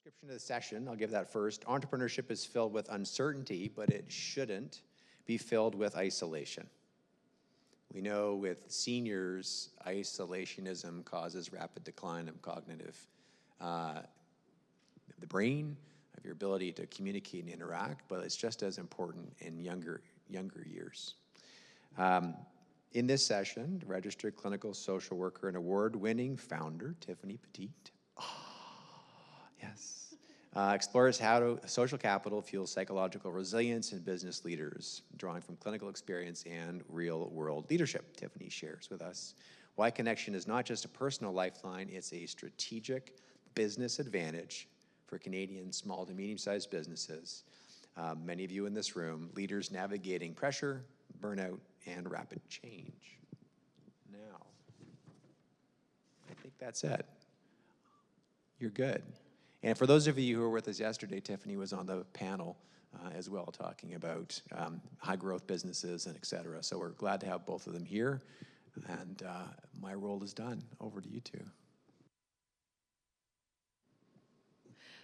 Description of the session, I'll give that first. Entrepreneurship is filled with uncertainty, but it shouldn't be filled with isolation. We know with seniors, isolationism causes rapid decline of cognitive, the brain, of your ability to communicate and interact, but it's just as important in younger years. In this session, registered clinical social worker and award-winning founder, Tiffany Petite, yes, explores how social capital fuels psychological resilience in business leaders, drawing from clinical experience and real-world leadership. Tiffany shares with us why connection is not just a personal lifeline, it's a strategic business advantage for Canadian small to medium-sized businesses. Many of you in this room, leaders navigating pressure, burnout, and rapid change. Now, I think that's it. You're good. And for those of you who were with us yesterday, Tiffany was on the panel as well, talking about high growth businesses and et cetera. So we're glad to have both of them here. And my role is done. Over to you two.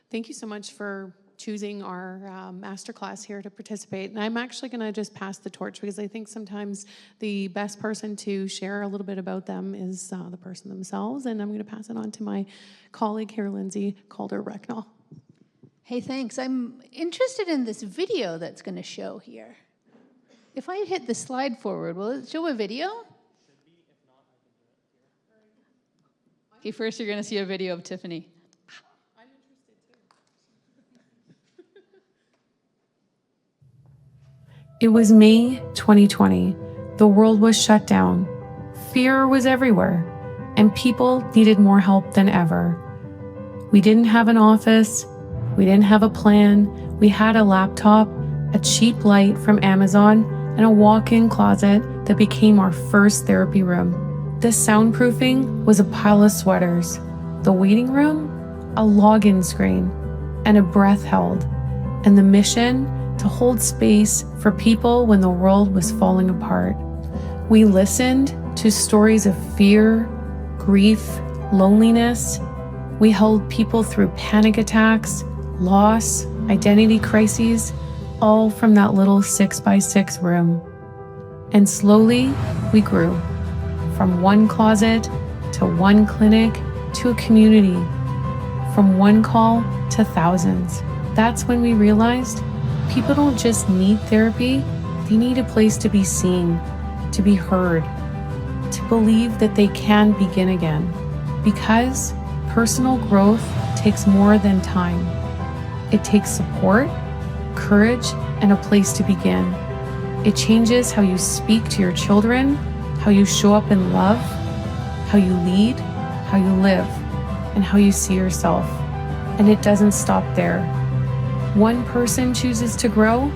Thank you so much for choosing our masterclass here to participate. And I'm actually going to just pass the torch because I think sometimes the best person to share a little bit about them is the person themselves. And I'm going to pass it on to my colleague here, Lindsay Calder-Recknell. Hey, thanks. I'm interested in this video that's going to show here. If I hit the slide forward, will it show a video? Okay, first you're going to see a video of Tiffany. It was May 2020. The world was shut down. Fear was everywhere, and people needed more help than ever. We didn't have an office. We didn't have a plan. We had a laptop, a cheap light from Amazon, and a walk-in closet that became our first therapy room. The soundproofing was a pile of sweaters. The waiting room, a login screen, and a breath held. And the mission, to hold space for people when the world was falling apart. We listened to stories of fear, grief, loneliness. We held people through panic attacks, loss, identity crises, all from that little 6x6 room. And slowly, we grew. From one closet to one clinic to a community. From one call to thousands. That's when we realized people don't just need therapy, they need a place to be seen, to be heard, to believe that they can begin again. Because personal growth takes more than time. It takes support, courage, and a place to begin. It changes how you speak to your children, how you show up in love, how you lead, how you live, and how you see yourself. And it doesn't stop there. One person chooses to grow,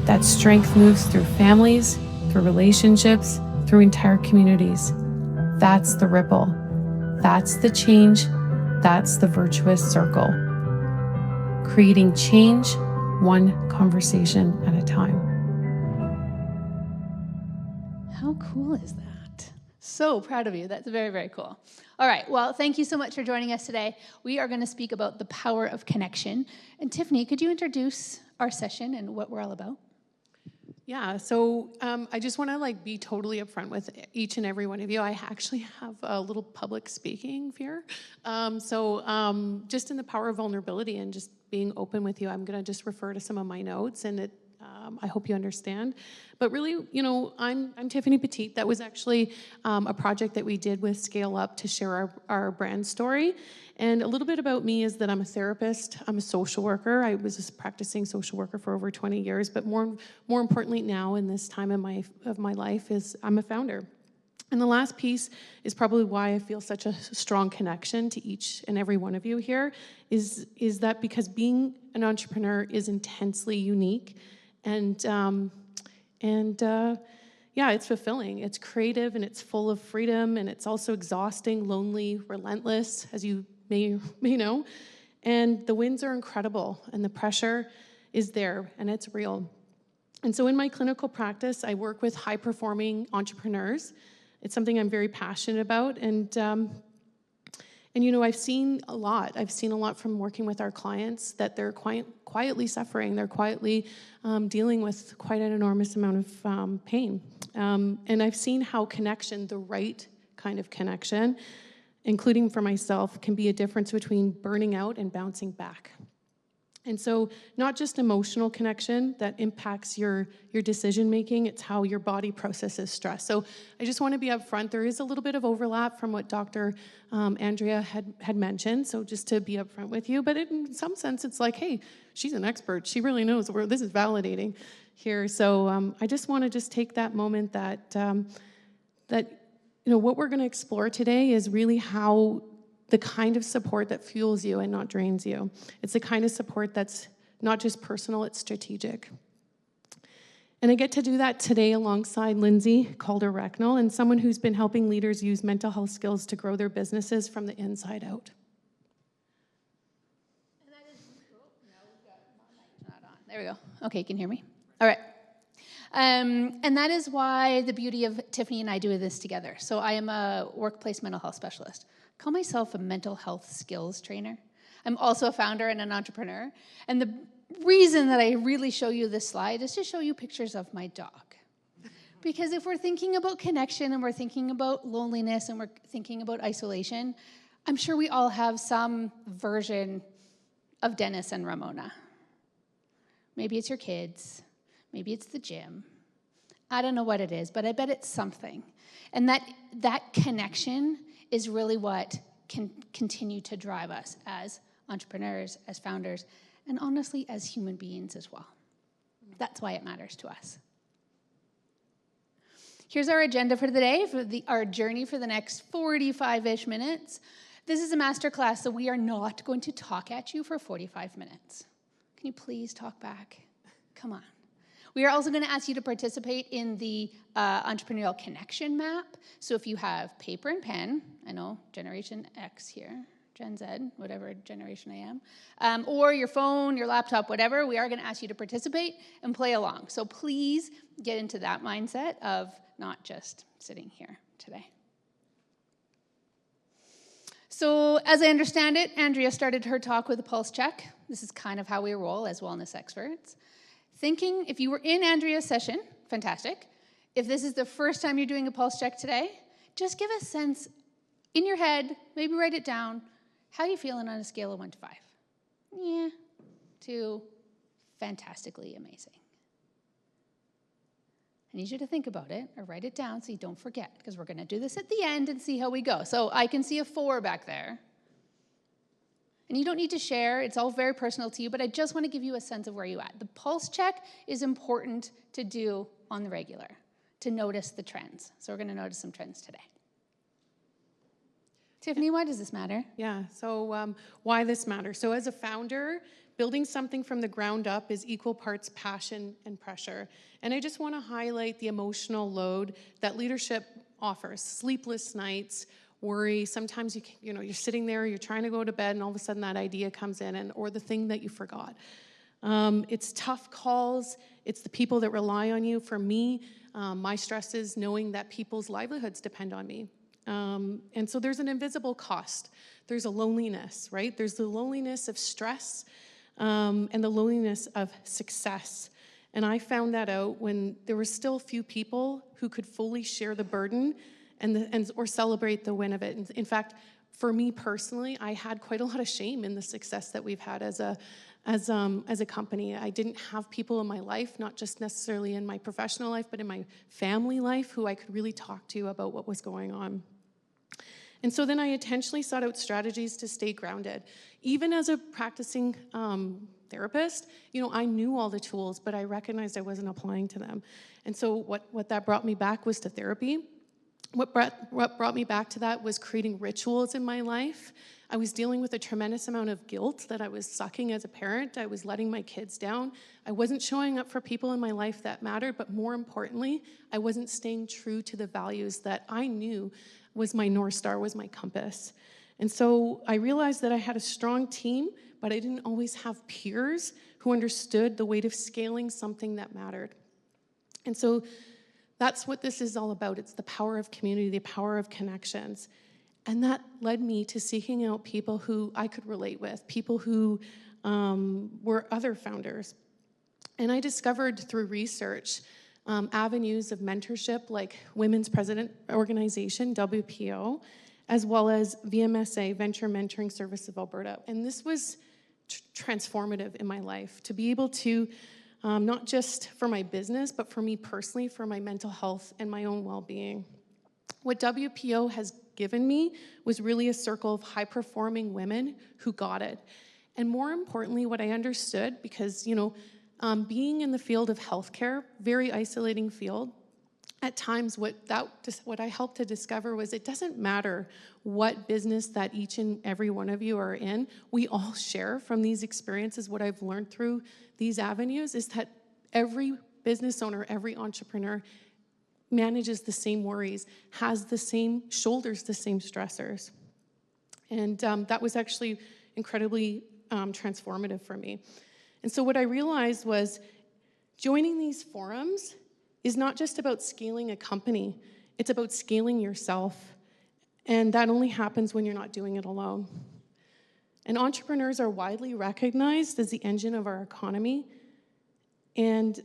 that strength moves through families, through relationships, through entire communities. That's the ripple. That's the change. That's the virtuous circle. Creating change, one conversation at a time. How cool is that? So proud of you. That's very, very cool. All right. Well, thank you so much for joining us today. We are going to speak about the power of connection. And Tiffany, could you introduce our session and what we're all about? Yeah, so I just want to be totally upfront with each and every one of you. I actually have a little public speaking fear. Just in the power of vulnerability and just being open with you, I'm going to just refer to some of my notes, and I hope you understand. But really, I'm Tiffany Petite. That was actually a project that we did with Scale Up to share our brand story. And a little bit about me is that I'm a therapist. I'm a social worker. I was a practicing social worker for over 20 years. But more importantly now in this time of my life is I'm a founder. And the last piece is probably why I feel such a strong connection to each and every one of you here is that because being an entrepreneur is intensely unique. And it's fulfilling. It's creative and it's full of freedom, and it's also exhausting, lonely, relentless, as you may know. And the wins are incredible, and the pressure is there, and it's real. And so in my clinical practice, I work with high-performing entrepreneurs. It's something I'm very passionate about, and And I've seen a lot. I've seen a lot from working with our clients that they're quietly suffering. They're quietly dealing with quite an enormous amount of pain. And I've seen how connection, the right kind of connection, including for myself, can be a difference between burning out and bouncing back. And so not just emotional connection that impacts your decision-making, it's how your body processes stress. So I just want to be upfront. There is a little bit of overlap from what Dr. Andrea had mentioned, so just to be upfront with you. But in some sense, it's like, hey, she's an expert. She really knows where this is validating here. So I just want to take that moment that what we're going to explore today is really how the kind of support that fuels you and not drains you. It's the kind of support that's not just personal, it's strategic. And I get to do that today alongside Lindsay Calder-Recknell, and someone who's been helping leaders use mental health skills to grow their businesses from the inside out. And that is, not on. There we go. Okay, you can hear me? All right. And that is why the beauty of Tiffany and I do this together. So I am a workplace mental health specialist. I call myself a mental health skills trainer. I'm also a founder and an entrepreneur. And the reason that I really show you this slide is to show you pictures of my dog. Because if we're thinking about connection and we're thinking about loneliness and we're thinking about isolation, I'm sure we all have some version of Dennis and Ramona. Maybe it's your kids. Maybe it's the gym. I don't know what it is, but I bet it's something. And that connection is really what can continue to drive us as entrepreneurs, as founders, and honestly, as human beings as well. That's why it matters to us. Here's our agenda for the day, our journey for the next 45-ish minutes. This is a masterclass, so we are not going to talk at you for 45 minutes. Can you please talk back? Come on. We are also going to ask you to participate in the entrepreneurial connection map. So if you have paper and pen, I know Generation X here, Gen Z, whatever generation I am, or your phone, your laptop, whatever, we are going to ask you to participate and play along. So please get into that mindset of not just sitting here today. So as I understand it, Andrea started her talk with a pulse check. This is kind of how we roll as wellness experts. Thinking, if you were in Andrea's session, fantastic. If this is the first time you're doing a pulse check today, just give a sense in your head, maybe write it down. How are you feeling on a scale of 1 to 5? Yeah, to fantastically amazing. I need you to think about it or write it down so you don't forget, because we're going to do this at the end and see how we go. So I can see a 4 back there. And you don't need to share. It's all very personal to you, but I just want to give you a sense of where you're at. The pulse check is important to do on the regular, to notice the trends. So we're going to notice some trends today. Tiffany, why does this matter? Yeah, so why this matters. So as a founder, building something from the ground up is equal parts passion and pressure. And I just want to highlight the emotional load that leadership offers. Sleepless nights, worry. Sometimes you're sitting there, you're trying to go to bed, and all of a sudden that idea comes in, or the thing that you forgot. It's tough calls. It's the people that rely on you. For me, my stress is knowing that people's livelihoods depend on me. And so there's an invisible cost. There's a loneliness, right? There's the loneliness of stress and the loneliness of success. And I found that out when there were still few people who could fully share the burden or celebrate the win of it. In fact, for me personally, I had quite a lot of shame in the success that we've had as a company. I didn't have people in my life, not just necessarily in my professional life, but in my family life, who I could really talk to about what was going on. And so then I intentionally sought out strategies to stay grounded. Even as a practicing therapist, I knew all the tools, but I recognized I wasn't applying to them. And so what that brought me back was to therapy. What brought me back to that was creating rituals in my life. I was dealing with a tremendous amount of guilt that I was sucking as a parent. I was letting my kids down. I wasn't showing up for people in my life that mattered, but more importantly, I wasn't staying true to the values that I knew was my North Star, was my compass. And so I realized that I had a strong team, but I didn't always have peers who understood the weight of scaling something that mattered. And so that's what this is all about. It's the power of community, the power of connections. And that led me to seeking out people who I could relate with, people who were other founders. And I discovered through research avenues of mentorship like Women's President Organization, WPO, as well as VMSA, Venture Mentoring Service of Alberta. And this was transformative in my life, to be able to, not just for my business, but for me personally, for my mental health and my own well-being. What WPO has given me was really a circle of high-performing women who got it. And more importantly, what I understood, because, being in the field of healthcare, very isolating field, at times what I helped to discover was it doesn't matter what business that each and every one of you are in, we all share from these experiences. What I've learned through these avenues is that every business owner, every entrepreneur manages the same worries, has the same shoulders, the same stressors. And that was actually incredibly transformative for me. And so what I realized was joining these forums is not just about scaling a company, it's about scaling yourself. And that only happens when you're not doing it alone. And entrepreneurs are widely recognized as the engine of our economy. And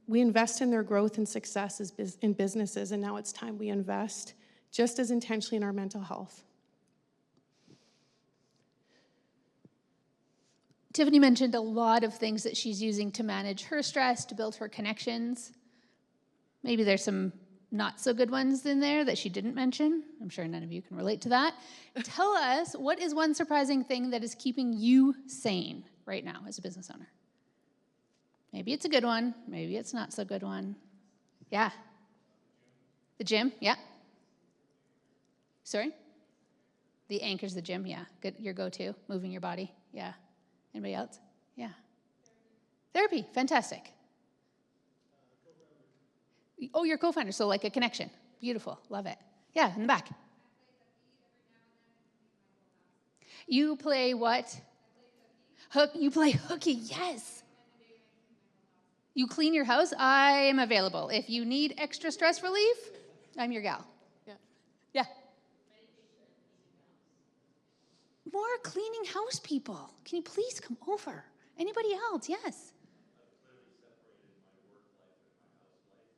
we invest in their growth and success in businesses, and now it's time we invest just as intentionally in our mental health. Tiffany mentioned a lot of things that she's using to manage her stress, to build her connections. Maybe there's some not so good ones in there that she didn't mention. I'm sure none of you can relate to that. Tell us, what is one surprising thing that is keeping you sane right now as a business owner? Maybe it's a good one. Maybe it's not so good one. Yeah. The gym, yeah. Sorry? The anchor's the gym, yeah. Good, your go-to, moving your body, yeah. Anybody else? Yeah. Therapy, fantastic. Oh, you're co-founder, so like a connection. Beautiful, love it. Yeah, in the back. You play what? You play hooky, yes. You clean your house? I am available. If you need extra stress relief, I'm your gal. Yeah. More cleaning house people. Can you please come over? Anybody else? Yes.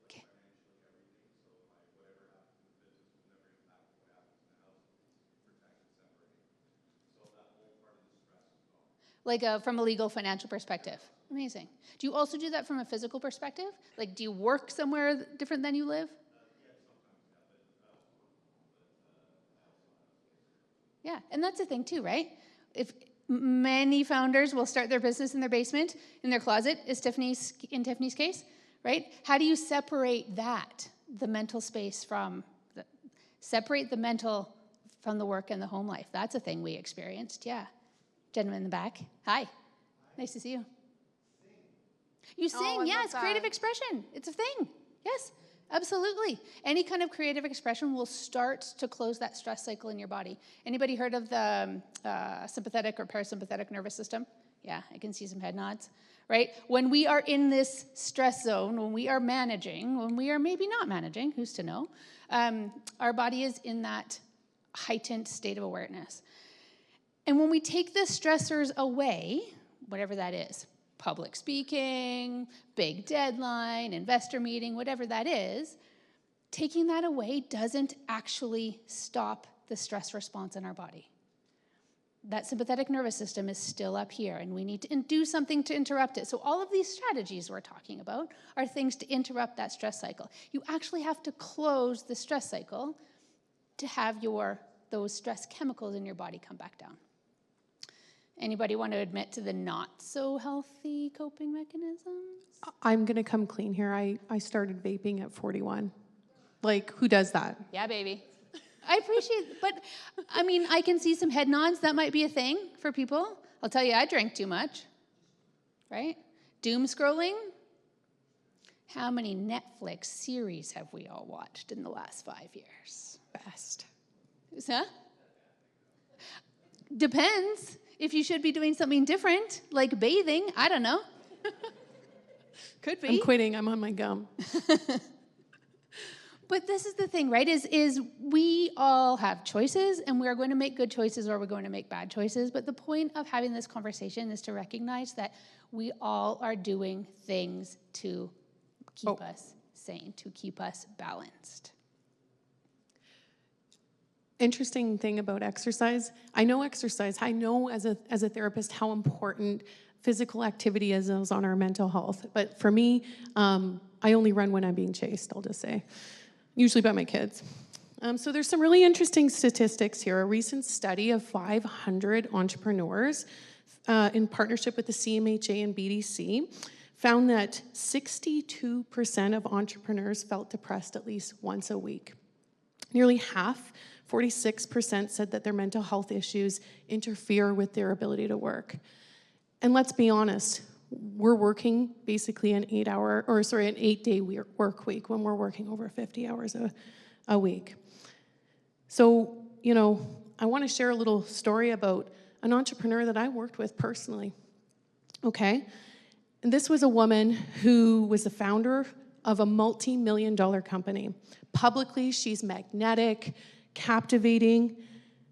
Okay. Like from a legal financial perspective. Amazing. Do you also do that from a physical perspective? Like, do you work somewhere different than you live? Yeah, and that's the thing too, right? If many founders will start their business in their basement, in their closet, in Tiffany's case, right? How do you separate that, the mental space separate the mental from the work and the home life? That's a thing we experienced, yeah. Gentleman in the back. Hi. Nice to see you. You sing, yes, creative expression. It's a thing, yes. Absolutely. Any kind of creative expression will start to close that stress cycle in your body. Anybody heard of the sympathetic or parasympathetic nervous system? Yeah, I can see some head nods, right? When we are in this stress zone, when we are managing, when we are maybe not managing, who's to know, our body is in that heightened state of awareness. And when we take the stressors away, whatever that is, public speaking, big deadline, investor meeting, whatever that is, taking that away doesn't actually stop the stress response in our body. That sympathetic nervous system is still up here, and we need to do something to interrupt it. So all of these strategies we're talking about are things to interrupt that stress cycle. You actually have to close the stress cycle to have those stress chemicals in your body come back down. Anybody want to admit to the not so healthy coping mechanisms? I'm going to come clean here. I started vaping at 41. Like, who does that? Yeah, baby. I appreciate, but I mean, I can see some head nods. That might be a thing for people. I'll tell you, I drank too much, right? Doom scrolling. How many Netflix series have we all watched in the last 5 years? Best. Huh? Depends. If you should be doing something different, like bathing, I don't know. Could be. I'm quitting. I'm on my gum. But this is the thing, right, is we all have choices, and we are going to make good choices or we're going to make bad choices. But the point of having this conversation is to recognize that we all are doing things to keep us sane, to keep us balanced. Interesting thing about exercise. I know exercise. I know as a therapist how important physical activity is on our mental health. But for me, I only run when I'm being chased, I'll just say. Usually by my kids. So there's some really interesting statistics here. A recent study of 500 entrepreneurs in partnership with the CMHA and BDC found that 62% of entrepreneurs felt depressed at least once a week. Nearly half, 46%, said that their mental health issues interfere with their ability to work. And let's be honest, we're working basically an 8-day work week when we're working over 50 hours a week. So, I want to share a little story about an entrepreneur that I worked with personally. Okay? And this was a woman who was the founder of a multi-million-dollar company. Publicly, she's magnetic, captivating,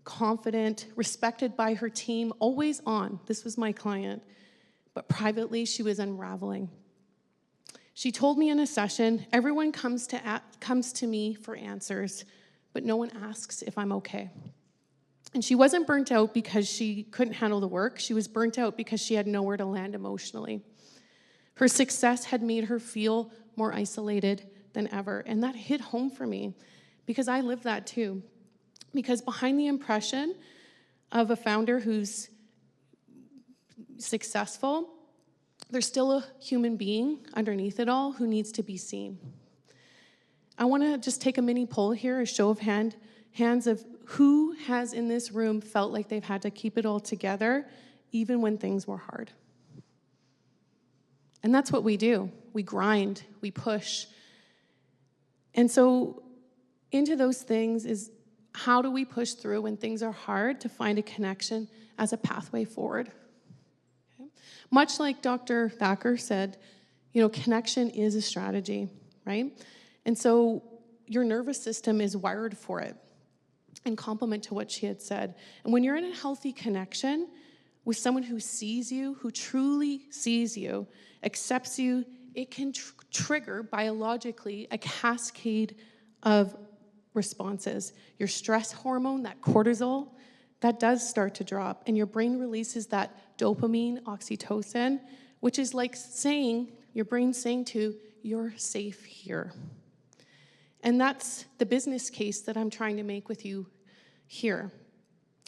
confident, respected by her team, always on. This was my client. But privately, she was unraveling. She told me in a session, everyone comes to me for answers, but no one asks if I'm okay. And she wasn't burnt out because she couldn't handle the work. She was burnt out because she had nowhere to land emotionally. Her success had made her feel more isolated than ever. And that hit home for me because I lived that too. Because behind the impression of a founder who's successful, there's still a human being underneath it all who needs to be seen. I want to just take a mini poll here, a show of hands of who has in this room felt like they've had to keep it all together even when things were hard. And that's what we do. We grind, we push. And so into those things is how do we push through when things are hard to find a connection as a pathway forward? Okay. Much like Dr. Thacker said, connection is a strategy, right? And so your nervous system is wired for it, in complement to what she had said. And when you're in a healthy connection with someone who sees you, who truly sees you, accepts you, it can trigger biologically a cascade of responses. Your stress hormone, that cortisol, that does start to drop, and your brain releases that dopamine, oxytocin, which is like your brain saying to, you're safe here. And that's the business case that I'm trying to make with you here.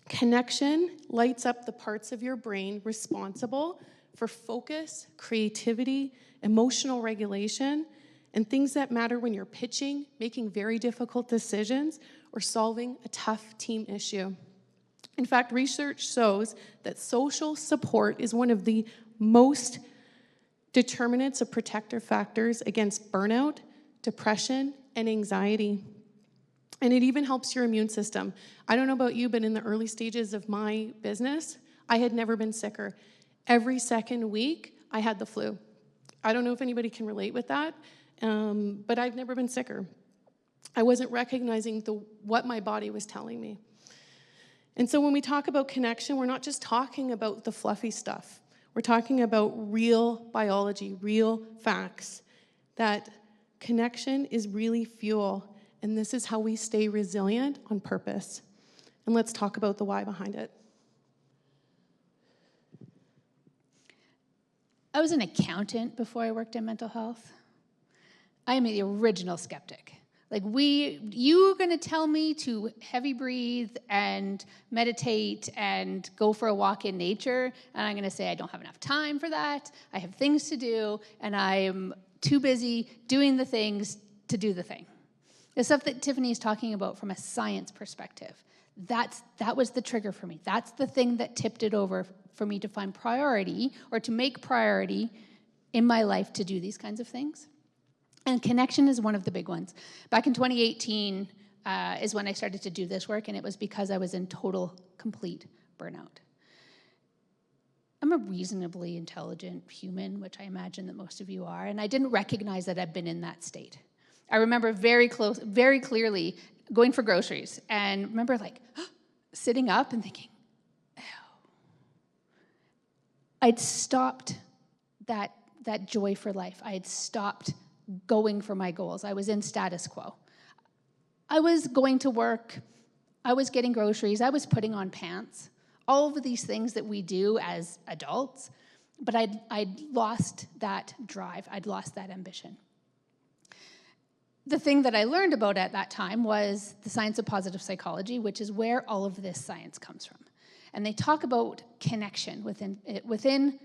Connection lights up the parts of your brain responsible for focus, creativity, emotional regulation, and things that matter when you're pitching, making very difficult decisions, or solving a tough team issue. In fact, research shows that social support is one of the most determinants of protective factors against burnout, depression, and anxiety. And it even helps your immune system. I don't know about you, but in the early stages of my business, I had never been sicker. Every second week, I had the flu. I don't know if anybody can relate with that, but I've never been sicker. I wasn't recognizing what my body was telling me. And so when we talk about connection, we're not just talking about the fluffy stuff. We're talking about real biology, real facts, that connection is really fuel, and this is how we stay resilient on purpose. And let's talk about the why behind it. I was an accountant before I worked in mental health. I am the original skeptic. You're going to tell me to heavy breathe and meditate and go for a walk in nature, and I'm going to say I don't have enough time for that. I have things to do, and I am too busy doing the things to do the thing. The stuff that Tiffany is talking about from a science perspective, that was the trigger for me. That's the thing that tipped it over for me to find priority or to make priority in my life to do these kinds of things. And connection is one of the big ones. Back in 2018 is when I started to do this work, and it was because I was in total, complete burnout. I'm a reasonably intelligent human, which I imagine that most of you are, and I didn't recognize that I'd been in that state. I remember very clearly going for groceries and remember like sitting up and thinking, ew. I'd stopped that joy for life. I had stopped going for my goals. I was in status quo. I was going to work. I was getting groceries. I was putting on pants. All of these things that we do as adults, but I'd lost that drive. I'd lost that ambition. The thing that I learned about at that time was the science of positive psychology, which is where all of this science comes from. And they talk about connection within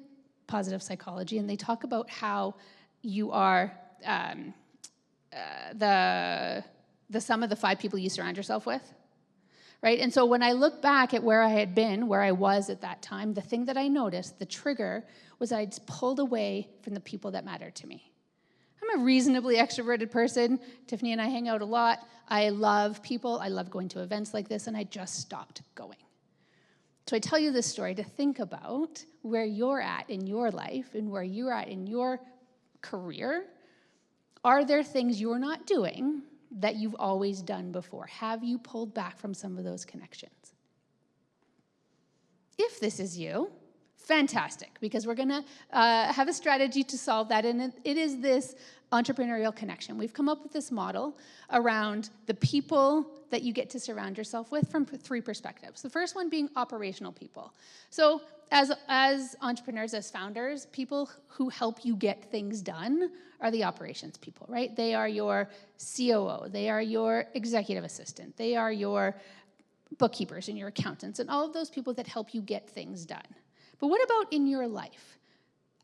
positive psychology, and they talk about how you are the sum of the 5 people you surround yourself with, right? And so when I look back at where I had been, where I was at that time, the thing that I noticed, the trigger, was I'd pulled away from the people that mattered to me. I'm a reasonably extroverted person. Tiffany and I hang out a lot. I love people. I love going to events like this, and I just stopped going. So I tell you this story to think about where you're at in your life and where you're at in your career. Are there things you're not doing that you've always done before? Have you pulled back from some of those connections? If this is you, fantastic, because we're going to have a strategy to solve that, and it is this entrepreneurial connection. We've come up with this model around the people that you get to surround yourself with from 3 perspectives. The first one being operational people. So as entrepreneurs, as founders, people who help you get things done are the operations people, right? They are your COO, they are your executive assistant, they are your bookkeepers and your accountants, and all of those people that help you get things done. But what about in your life,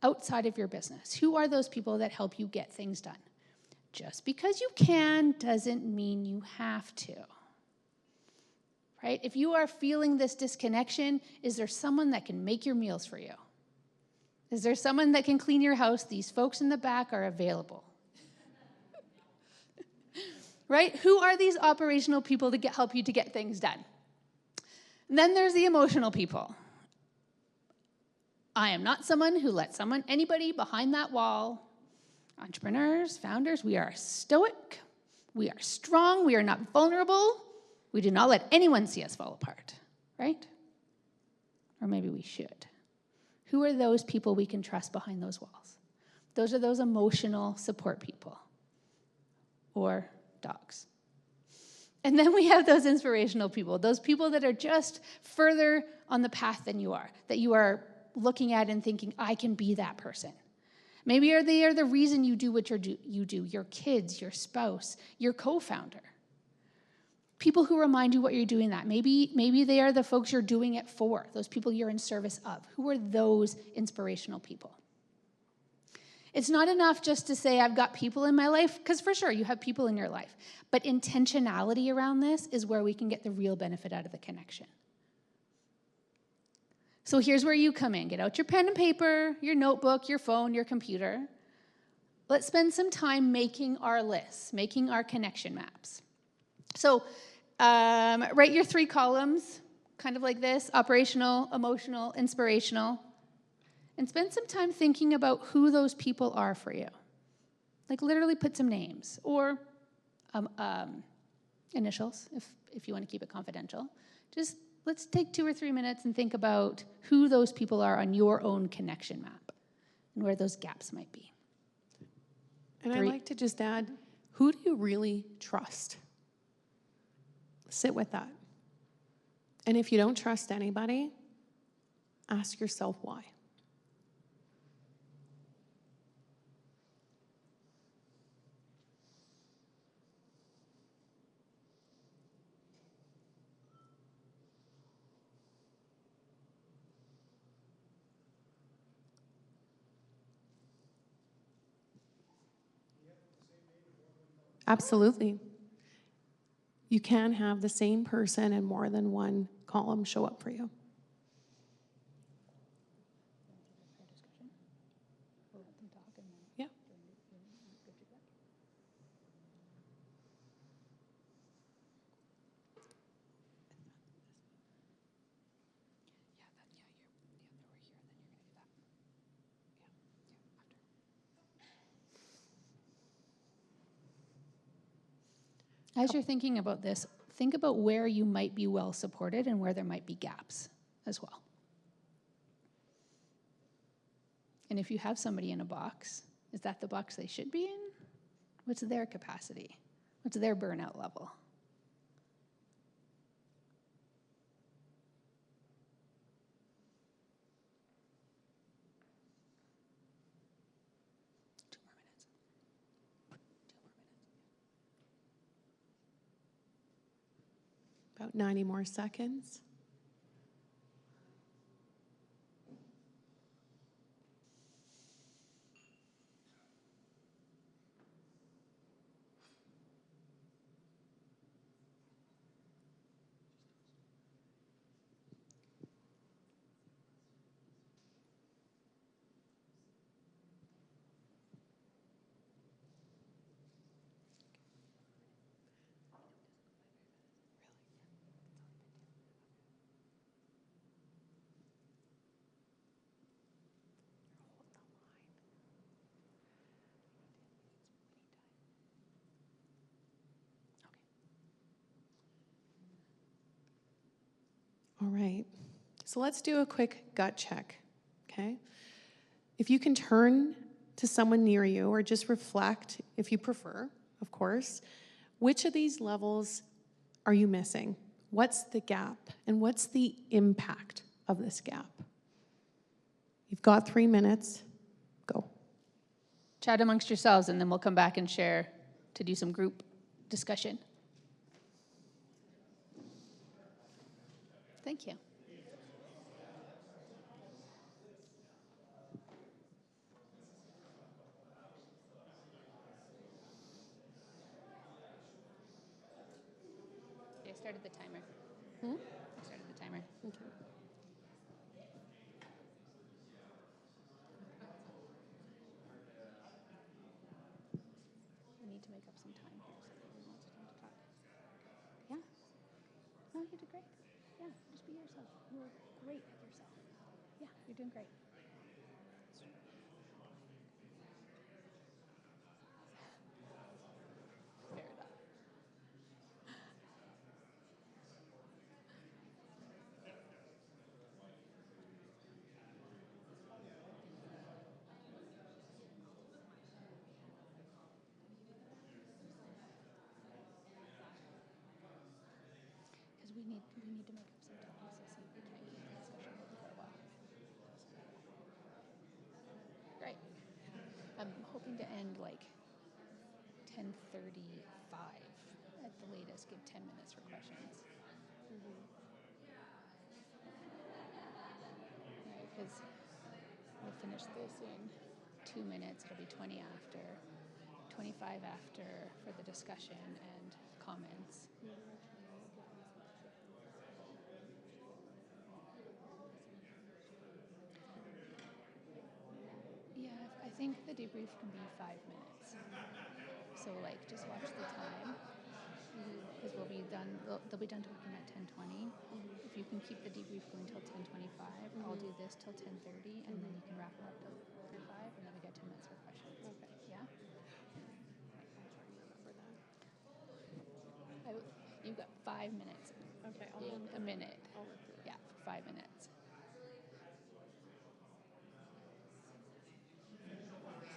outside of your business? Who are those people that help you get things done? Just because you can doesn't mean you have to. Right? If you are feeling this disconnection, is there someone that can make your meals for you? Is there someone that can clean your house? These folks in the back are available. Right? Who are these operational people to help you to get things done? And then there's the emotional people. I am not someone who lets anybody behind that wall. Entrepreneurs, founders, we are stoic, we are strong, we are not vulnerable. We do not let anyone see us fall apart, right? Or maybe we should. Who are those people we can trust behind those walls? Those are those emotional support people, or dogs. And then we have those inspirational people, those people that are just further on the path than you are, that you are looking at and thinking, I can be that person. Maybe they are the reason you do what you do, your kids, your spouse, your co-founder. People who remind you what you're doing that. Maybe they are the folks you're doing it for, those people you're in service of. Who are those inspirational people? It's not enough just to say, I've got people in my life, because for sure, you have people in your life. But intentionality around this is where we can get the real benefit out of the connection. So here's where you come in. Get out your pen and paper, your notebook, your phone, your computer. Let's spend some time making our lists, making our connection maps. So write your 3 columns, kind of like this: operational, emotional, inspirational. And spend some time thinking about who those people are for you. Like literally put some names or initials if you want to keep it confidential. Just let's take 2 or 3 minutes and think about who those people are on your own connection map and where those gaps might be. And I'd like to just add, who do you really trust? Sit with that. And if you don't trust anybody, ask yourself why. Absolutely. You can have the same person in more than one column show up for you. Yeah. As you're thinking about this, think about where you might be well supported and where there might be gaps as well. And if you have somebody in a box, is that the box they should be in? What's their capacity? What's their burnout level? About 90 more seconds. All right, so let's do a quick gut check, okay? If you can turn to someone near you or just reflect, if you prefer, of course, which of these levels are you missing? What's the gap and what's the impact of this gap? You've got 3 minutes, go. Chat amongst yourselves, and then we'll come back and share to do some group discussion. Thank you. Okay, I started the timer. I started the timer. Okay. I need to make up some time here so everyone wants time to talk. Yeah? No, you did great. Yeah, just be yourself. You were great at yourself. Yeah, you're doing great. Fair enough. Because we need to make up some time, so see if we can't keep the discussion going for a while. Great. I'm hoping to end like 10:35 at the latest. Give 10 minutes for questions. Because we'll finish this in 2 minutes. It'll be 20 after, 25 after for the discussion and comments. Yeah, I think the debrief can be 5 minutes. So like, just watch the time. Because we'll be done. They'll be done talking at 10:20. If you can keep the debrief going till 10:25, I'll do this till 10:30, and then you can wrap it up till 5, and then we get 10 minutes for questions. Okay. Yeah. I'll try and remember that. You've got 5 minutes. Okay, In a minute. I'll work through it. Yeah, for 5 minutes.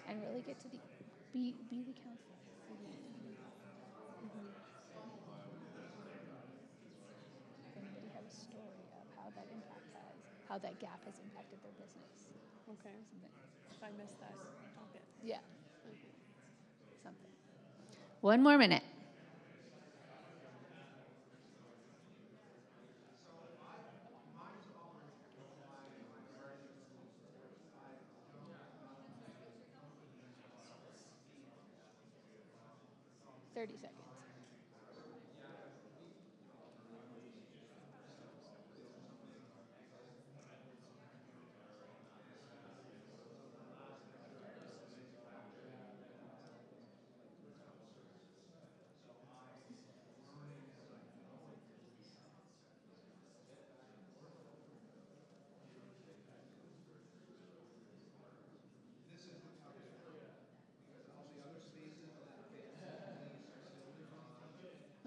And really get to be the counselor. Anybody have a story of how that gap has impacted their business? Okay. Something. If I missed that, okay. Yeah, Okay. something. 1 more minute. Thirty seconds.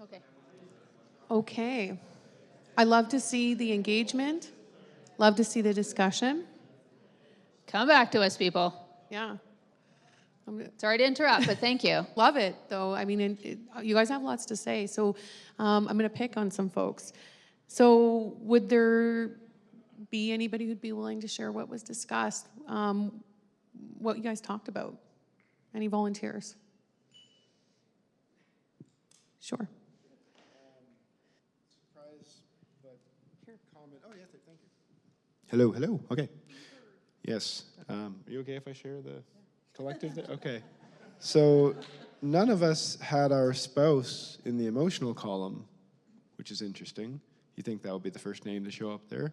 Okay. Okay. I love to see the engagement. Love to see the discussion. Come back to us, people. Yeah. Sorry to interrupt, but thank you. Love it, though. I mean, you guys have lots to say, so I'm going to pick on some folks. So would there be anybody who'd be willing to share what was discussed, what you guys talked about? Any volunteers? Sure. Surprise, but comment. Oh, yes, thank you. Hello. Okay. Yes. Are you okay if I share the collective? Okay. So none of us had our spouse in the emotional column, which is interesting. You think that would be the first name to show up there.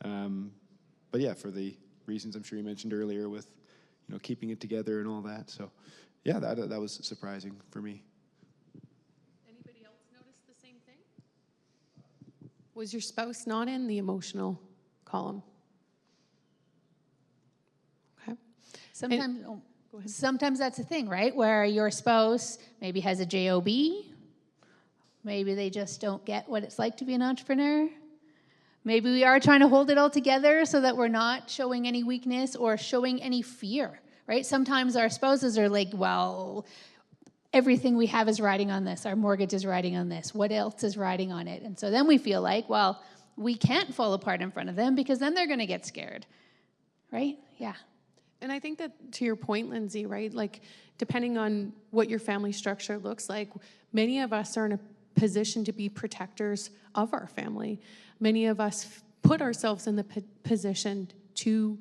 But yeah, for the reasons I'm sure you mentioned earlier with, keeping it together and all that. So yeah, that was surprising for me. Anybody else notice the same thing? Was your spouse not in the emotional column? Okay. Sometimes that's a thing, right? Where your spouse maybe has a job, maybe they just don't get what it's like to be an entrepreneur. Maybe we are trying to hold it all together so that we're not showing any weakness or showing any fear, right? Sometimes our spouses are like, well, everything we have is riding on this. Our mortgage is riding on this. What else is riding on it? And so then we feel like, well, we can't fall apart in front of them because then they're going to get scared, right? Yeah. And I think that to your point, Lindsay, right? Like, depending on what your family structure looks like, many of us are in a position to be protectors of our family. Many of us put ourselves in the position to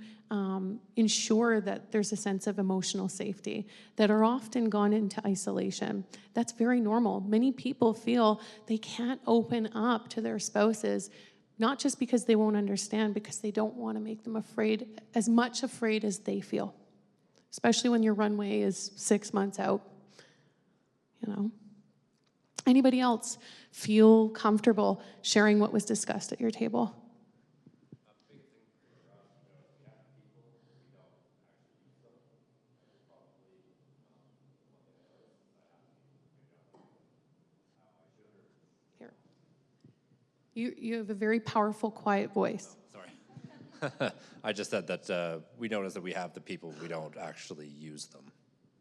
ensure that there's a sense of emotional safety, that are often gone into isolation. That's very normal. Many people feel they can't open up to their spouses, not just because they won't understand, because they don't want to make them afraid, as much afraid as they feel, especially when your runway is 6 months out, Anybody else feel comfortable sharing what was discussed at your table? Here. You have a very powerful, quiet voice. Sorry. I just said that we notice that we have the people, we don't actually use them.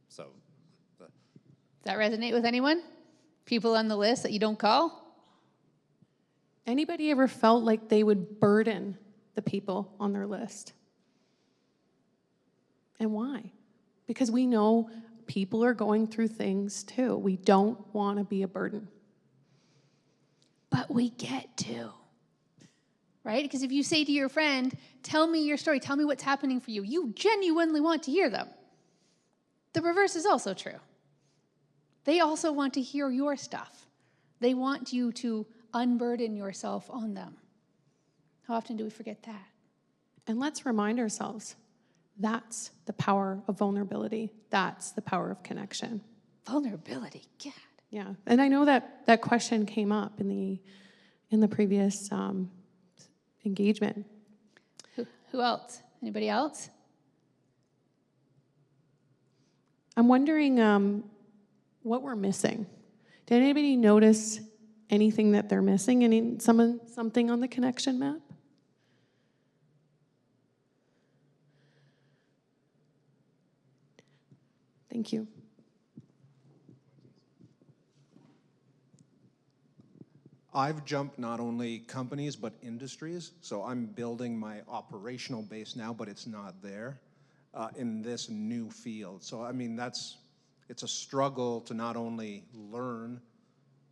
So. Does that resonate with anyone? People on the list that you don't call? Anybody ever felt like they would burden the people on their list? And why? Because we know people are going through things too. We don't want to be a burden. But we get to, right? Because if you say to your friend, tell me your story, tell me what's happening for you, you genuinely want to hear them. The reverse is also true. They also want to hear your stuff. They want you to unburden yourself on them. How often do we forget that? And let's remind ourselves, that's the power of vulnerability. That's the power of connection. Vulnerability, God. Yeah, and I know that question came up in the previous engagement. Who else? Anybody else? I'm wondering what we're missing. Did anybody notice anything that they're missing? Something on the connection map? Thank you. I've jumped not only companies but industries, so I'm building my operational base now, but it's not there in this new field. So I mean, it's a struggle to not only learn,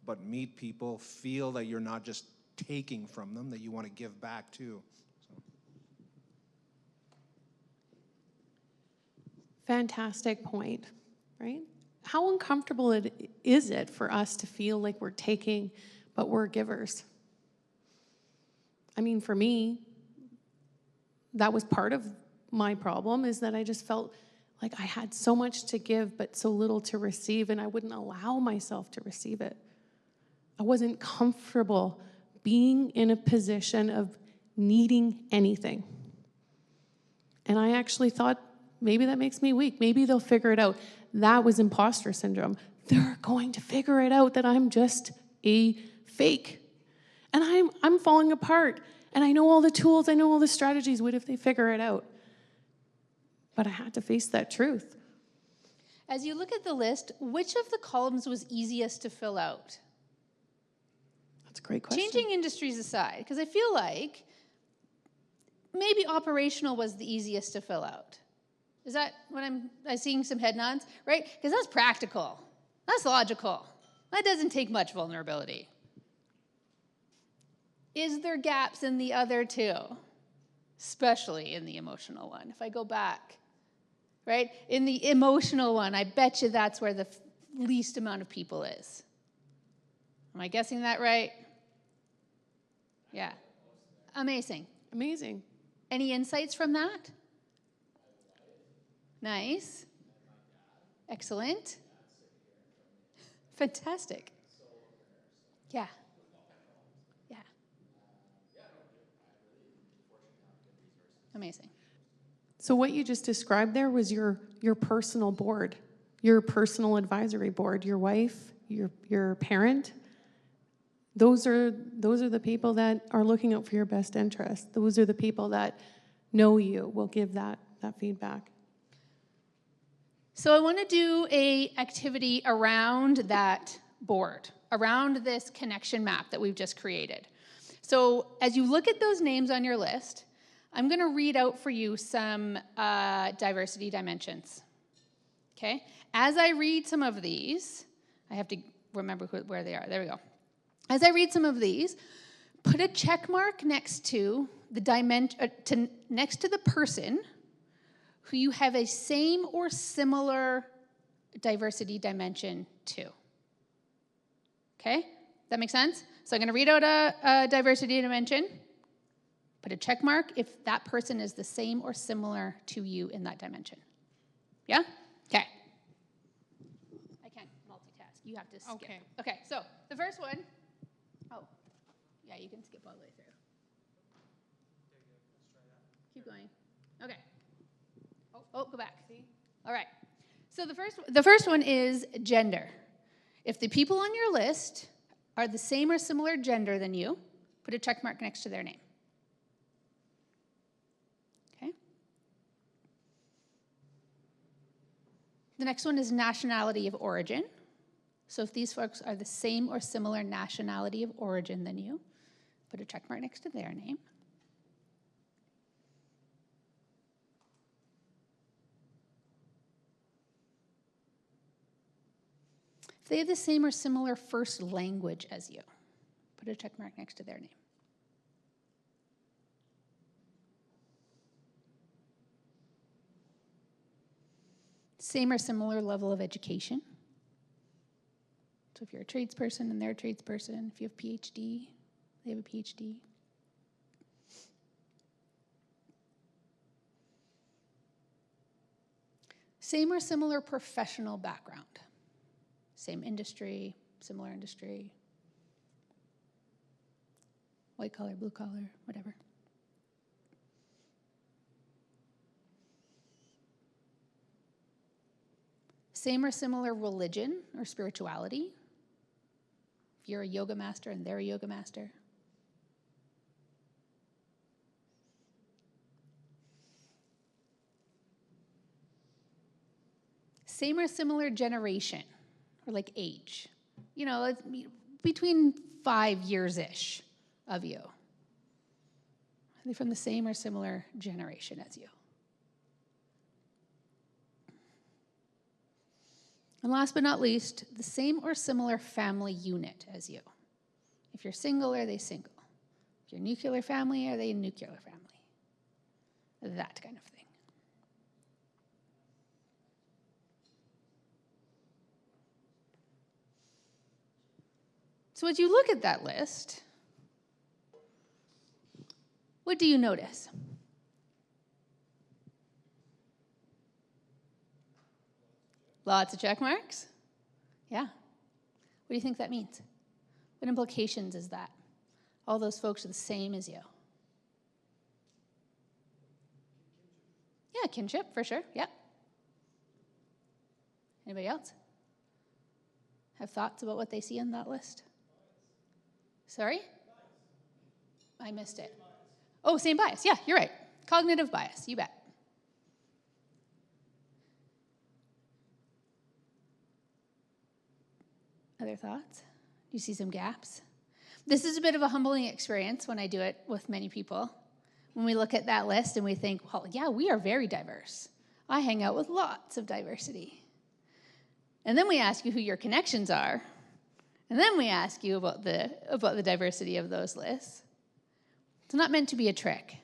but meet people, feel that you're not just taking from them, that you want to give back too. So. Fantastic point, right? How uncomfortable is it for us to feel like we're taking, but we're givers? I mean, for me, that was part of my problem, is that I just felt like I had so much to give, but so little to receive, and I wouldn't allow myself to receive it. I wasn't comfortable being in a position of needing anything. And I actually thought, maybe that makes me weak. Maybe they'll figure it out. That was imposter syndrome. They're going to figure it out that I'm just a fake. And I'm falling apart. And I know all the tools, I know all the strategies. What if they figure it out? But I had to face that truth. As you look at the list, which of the columns was easiest to fill out? That's a great question. Changing industries aside, because I feel like maybe operational was the easiest to fill out. Is that what I'm seeing some head nods, right? Because that's practical. That's logical. That doesn't take much vulnerability. Is there gaps in the other two? Especially in the emotional one. If I go back, right? In the emotional one, I bet you that's where the least amount of people is. Am I guessing that right? Yeah. Amazing. Amazing. Any insights from that? Nice. Excellent. Fantastic. Yeah. Yeah. Amazing. So what you just described there was your personal board, your personal advisory board, your wife, your parent. Those are the people that are looking out for your best interest. Those are the people that know you, will give that feedback. So I want to do a activity around that board, around this connection map that we've just created. So as you look at those names on your list, I'm going to read out for you some diversity dimensions. Okay? As I read some of these, I have to remember where they are. There we go. As I read some of these, put a check mark next to the next to the person who you have a same or similar diversity dimension to. Okay? That make sense? So I'm going to read out a diversity dimension. Put a check mark if that person is the same or similar to you in that dimension. Yeah? Okay. I can't multitask. You have to skip. Okay. Okay, so the first one. Oh, yeah, you can skip all the way through. Keep going. Okay. Oh, go back. See? All right. So the first one is gender. If the people on your list are the same or similar gender than you, put a check mark next to their name. Okay? The next one is nationality of origin. So if these folks are the same or similar nationality of origin than you, put a check mark next to their name. If they have the same or similar first language as you, put a check mark next to their name. Same or similar level of education. So if you're a tradesperson and they're a tradesperson, if you have a PhD, they have a PhD. Same or similar professional background. Same industry, similar industry. White collar, blue collar, whatever. Same or similar religion or spirituality. If you're a yoga master and they're a yoga master. Same or similar generation or like age. You know, it's between 5 years-ish of you. Are they from the same or similar generation as you? And last but not least, the same or similar family unit as you. If you're single, are they single? If you're nuclear family, are they a nuclear family? That kind of thing. So as you look at that list, what do you notice? Lots of check marks? Yeah. What do you think that means? What implications is that? All those folks are the same as you. Yeah, kinship, for sure. Yeah. Anybody else have thoughts about what they see on that list? Sorry? I missed it. Oh, same bias. Yeah, you're right. Cognitive bias, you bet. Other thoughts? Do you see some gaps? This is a bit of a humbling experience when I do it with many people. When we look at that list and we think, well, yeah, we are very diverse. I hang out with lots of diversity. And then we ask you who your connections are. And then we ask you about the diversity of those lists. It's not meant to be a trick.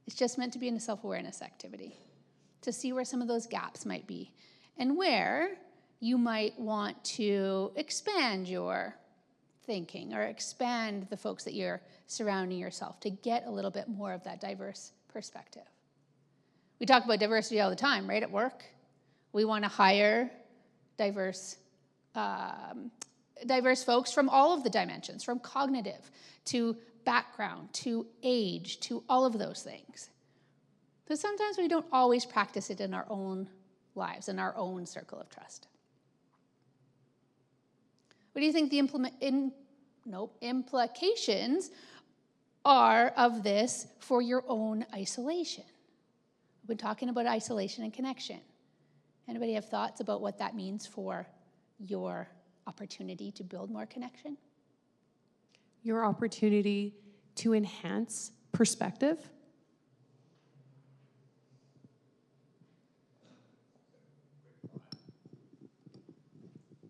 It's just meant to be a self-awareness activity to see where some of those gaps might be and where you might want to expand your thinking or expand the folks that you're surrounding yourself to get a little bit more of that diverse perspective. We talk about diversity all the time, right, at work. We want to hire diverse folks from all of the dimensions, from cognitive to background to age to all of those things. But sometimes we don't always practice it in our own lives, in our own circle of trust. What do you think the implications are of this for your own isolation? We've been talking about isolation and connection. Anybody have thoughts about what that means for your opportunity to build more connection? Your opportunity to enhance perspective.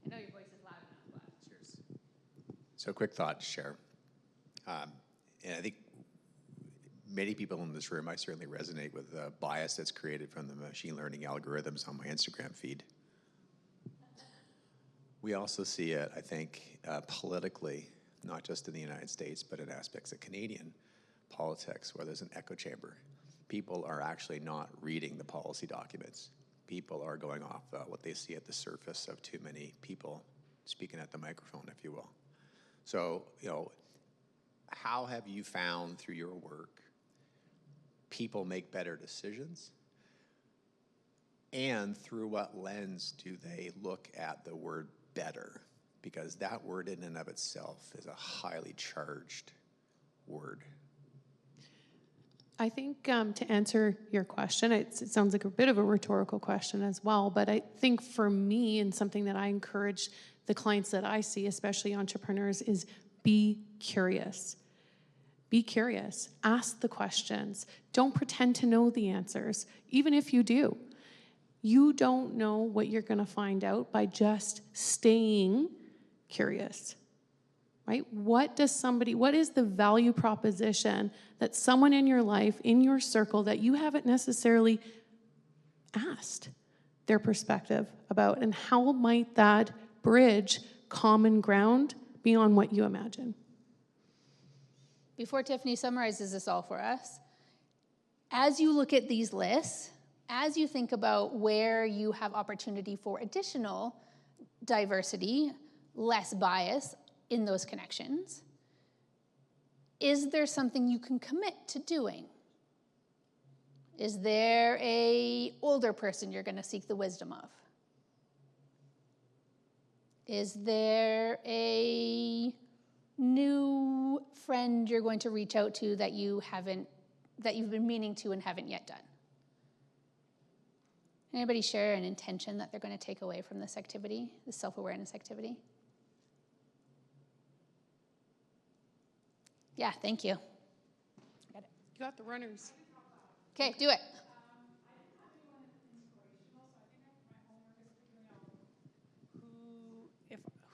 I know your voice is loud enough. Cheers. So quick thought to share. And I think many people in this room, I certainly resonate with the bias that's created from the machine learning algorithms on my Instagram feed. We also see it, I think, politically, not just in the United States, but in aspects of Canadian politics, where there's an echo chamber. People are actually not reading the policy documents. People are going off what they see at the surface of too many people speaking at the microphone, if you will. So, how have you found through your work people make better decisions? And through what lens do they look at the word better? Because that word in and of itself is a highly charged word. I think to answer your question, it sounds like a bit of a rhetorical question as well, but I think for me, and something that I encourage the clients that I see, especially entrepreneurs, is be curious. Be curious. Ask the questions. Don't pretend to know the answers, even if you do. You don't know what you're going to find out by just staying curious, right? What is the value proposition that someone in your life, in your circle, that you haven't necessarily asked their perspective about, and how might that bridge common ground beyond what you imagine? Before Tiffany summarizes this all for us, as you look at these lists, as you think about where you have opportunity for additional diversity, less bias in those connections, is there something you can commit to doing? Is there an older person you're going to seek the wisdom of? Is there a new friend you're going to reach out to that you've been meaning to and haven't yet done? Anybody share an intention that they're going to take away from this activity, this self-awareness activity? Yeah, thank you. Got it. You got the runners. Okay, do it.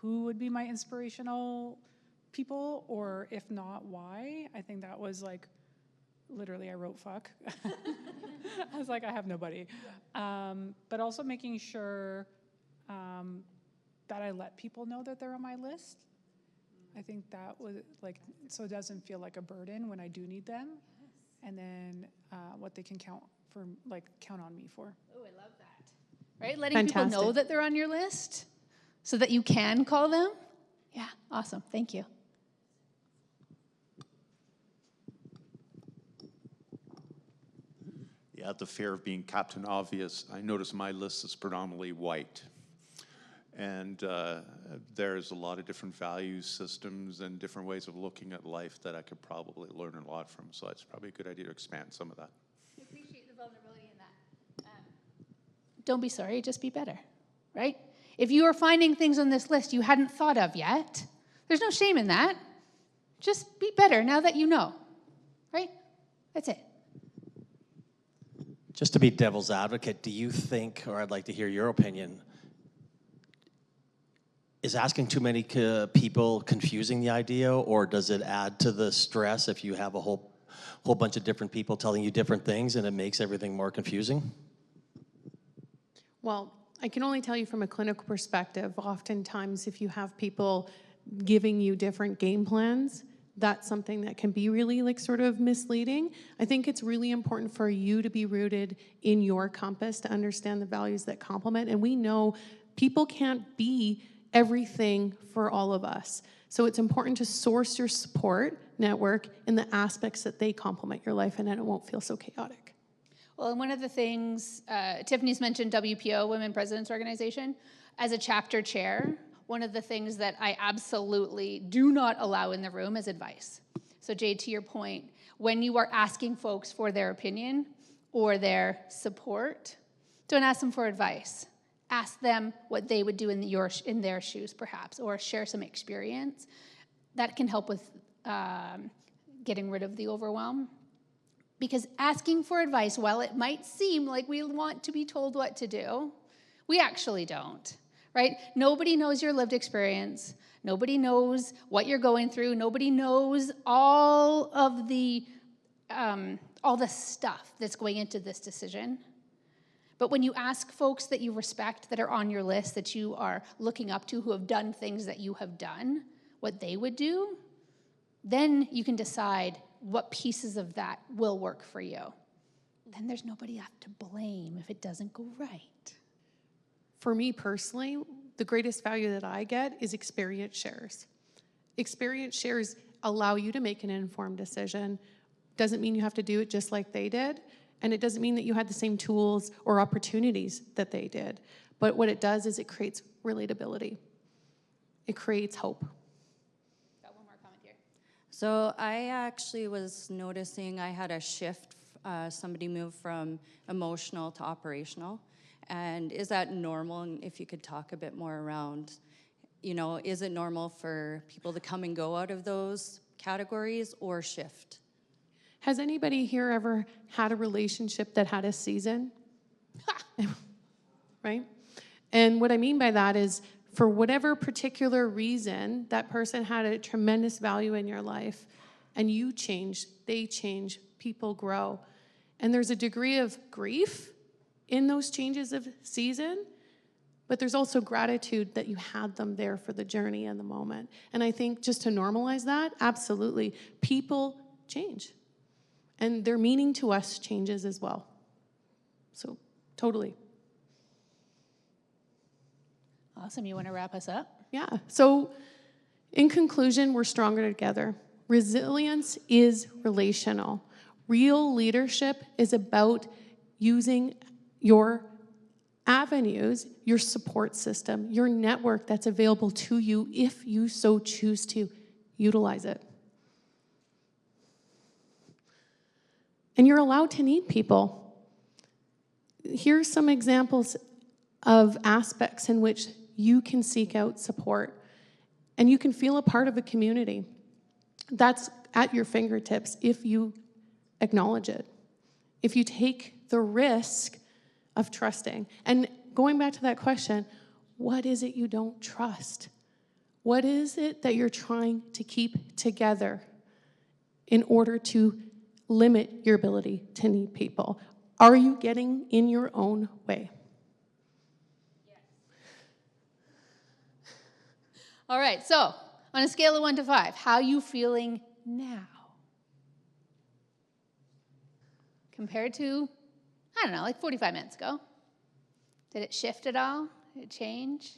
Who would be my inspirational people, or if not, why? I think that was like, literally, I wrote fuck. I was like, I have nobody. But also making sure that I let people know that they're on my list. I think that was like, so it doesn't feel like a burden when I do need them. Yes. And then what they can count on me for. Oh, I love that. Right? Letting Fantastic. people know that they're on your list so that you can call them. Yeah, awesome. Thank you. Yeah, the fear of being Captain Obvious, I notice my list is predominantly white. And there's a lot of different value systems and different ways of looking at life that I could probably learn a lot from. So it's probably a good idea to expand some of that. I appreciate the vulnerability in that. Don't be sorry, just be better, right? If you are finding things on this list you hadn't thought of yet, there's no shame in that. Just be better now that you know, right? That's it. Just to be devil's advocate, do you think, or I'd like to hear your opinion, is asking too many people confusing the idea, or does it add to the stress if you have a whole bunch of different people telling you different things and it makes everything more confusing? Well, I can only tell you from a clinical perspective, oftentimes if you have people giving you different game plans, that's something that can be really like sort of misleading. I think it's really important for you to be rooted in your compass to understand the values that complement. And we know people can't be everything for all of us. So it's important to source your support network in the aspects that they complement your life, and then it won't feel so chaotic. Well, and one of the things, Tiffany's mentioned WPO, Women Presidents Organization. As a chapter chair, one of the things that I absolutely do not allow in the room is advice. So Jade, to your point, when you are asking folks for their opinion or their support, don't ask them for advice. Ask them what they would do in their shoes, perhaps, or share some experience. That can help with getting rid of the overwhelm. Because asking for advice, while it might seem like we want to be told what to do, we actually don't, right? Nobody knows your lived experience. Nobody knows what you're going through. Nobody knows all of the stuff that's going into this decision. But when you ask folks that you respect, that are on your list, that you are looking up to, who have done things that you have done, what they would do, then you can decide what pieces of that will work for you. Then there's nobody left to blame if it doesn't go right. For me personally, the greatest value that I get is experience shares. Experience shares allow you to make an informed decision. Doesn't mean you have to do it just like they did, and it doesn't mean that you had the same tools or opportunities that they did. But what it does is it creates relatability. It creates hope. So I actually was noticing I had a shift. Somebody moved from emotional to operational. And is that normal? And if you could talk a bit more around, is it normal for people to come and go out of those categories or shift? Has anybody here ever had a relationship that had a season? Right? And what I mean by that is, for whatever particular reason, that person had a tremendous value in your life, and you change, they change, people grow. And there's a degree of grief in those changes of season, but there's also gratitude that you had them there for the journey and the moment. And I think just to normalize that, absolutely, people change. And their meaning to us changes as well. So, totally. Awesome. You want to wrap us up? Yeah. So, in conclusion, we're stronger together. Resilience is relational. Real leadership is about using your avenues, your support system, your network that's available to you if you so choose to utilize it. And you're allowed to need people. Here's some examples of aspects in which you can seek out support, and you can feel a part of a community. That's at your fingertips if you acknowledge it, if you take the risk of trusting. And going back to that question, what is it you don't trust? What is it that you're trying to keep together in order to limit your ability to need people? Are you getting in your own way? All right, so on a scale of 1 to 5, how are you feeling now? Compared to, I don't know, like 45 minutes ago. Did it shift at all? Did it change?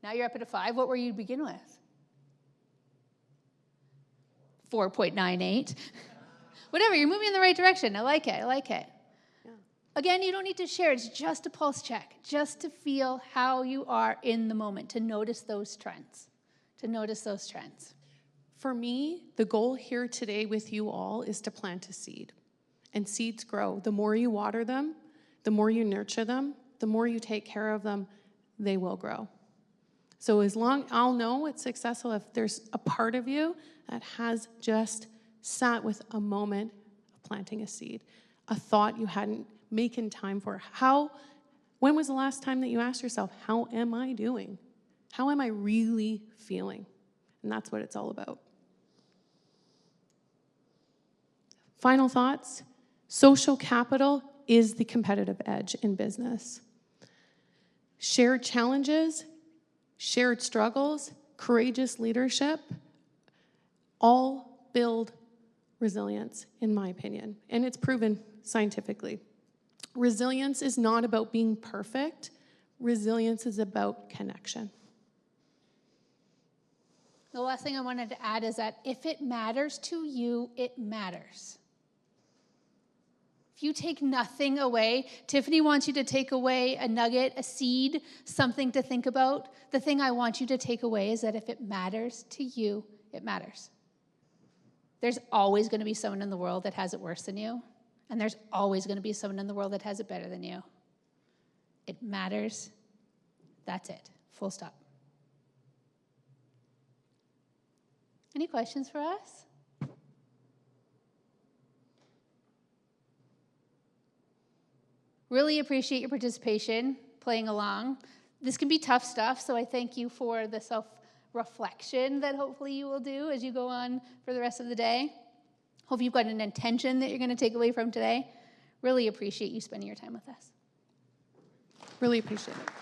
Now you're up at a 5. What were you to begin with? 4.98. Whatever, you're moving in the right direction. I like it. Again, you don't need to share. It's just a pulse check, just to feel how you are in the moment, to notice those trends, For me, the goal here today with you all is to plant a seed. And seeds grow. The more you water them, the more you nurture them, the more you take care of them, they will grow. So as long, I'll know it's successful if there's a part of you that has just sat with a moment of planting a seed, a thought you hadn't making time for. When was the last time that you asked yourself, how am I doing? How am I really feeling? And that's what it's all about. Final thoughts. Social capital is the competitive edge in business. Shared challenges, shared struggles, courageous leadership, all build resilience, in my opinion. And it's proven scientifically. Resilience is not about being perfect. Resilience is about connection. The last thing I wanted to add is that if it matters to you, it matters. If you take nothing away, Tiffany wants you to take away a nugget, a seed, something to think about. The thing I want you to take away is that if it matters to you, it matters. There's always going to be someone in the world that has it worse than you. And there's always going to be someone in the world that has it better than you. It matters. That's it. Full stop. Any questions for us? Really appreciate your participation, playing along. This can be tough stuff, so I thank you for the self-reflection that hopefully you will do as you go on for the rest of the day. Hope you've got an intention that you're going to take away from today. Really appreciate you spending your time with us. Really appreciate it.